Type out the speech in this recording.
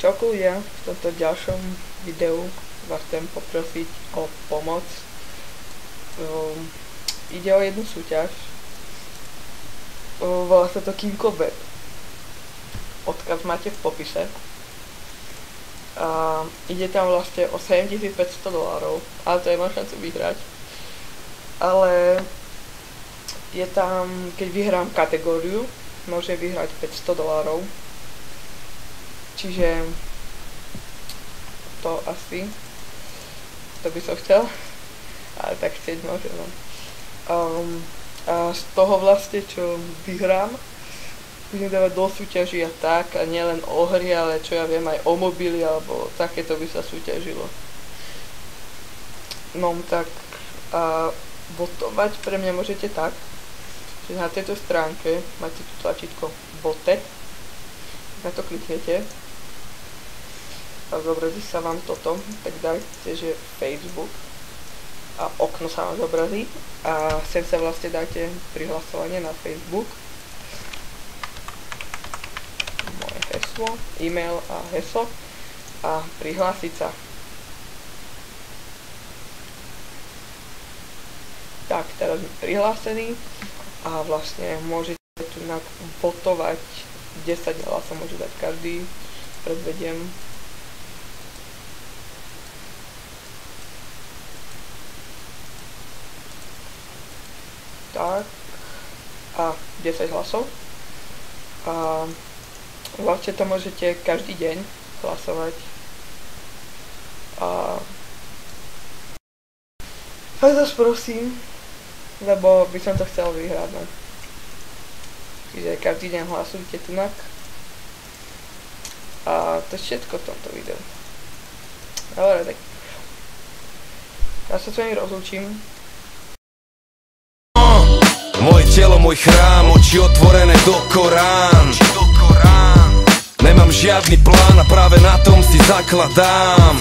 Čokoľvek ja v tomto ďalšom videu vás chcem poprosiť o pomoc. Ide o jednu súťaž. Volá sa to Kinko Bet. Odkaz máte v popise. A ide tam vlastne o $7500, ale to je má šancu vyhrať. Ale je tam, keď vyhrám kategóriu, môže vyhrať $500. Čiže to asi, to by som chcel, ale tak chcieť môžem. A z toho vlastne, čo vyhrám, budem dávať do súťaží a tak, a nielen o hry, ale čo ja viem, aj o mobily, alebo takéto by sa súťažilo. No tak, a votovať pre mňa môžete tak, že na tejto stránke máte tu tlačítko vote, na to kliknete a zobrazí sa vám toto, tak dajte, že Facebook a okno sa vám zobrazí a sem sa vlastne dáte prihlasovanie na Facebook, moje heslo, e-mail a heslo a prihlásiť sa. Tak, teraz sme prihlásení a vlastne môžete tu votovať 10 hlasov, môže dať každý, predvediem. Tak, a 10 hlasov. A vlastne to môžete každý deň hlasovať. A vás prosím, lebo by som to chcel vyhrať. No. Čiže každý deň hlasujte tunak. A to je všetko v tomto videu. Dobre, tak ja sa s vami rozlúčim. Moje telo, môj chrám, oči otvorené do Korán. Nemám žiadny plán a práve na tom si zakladám.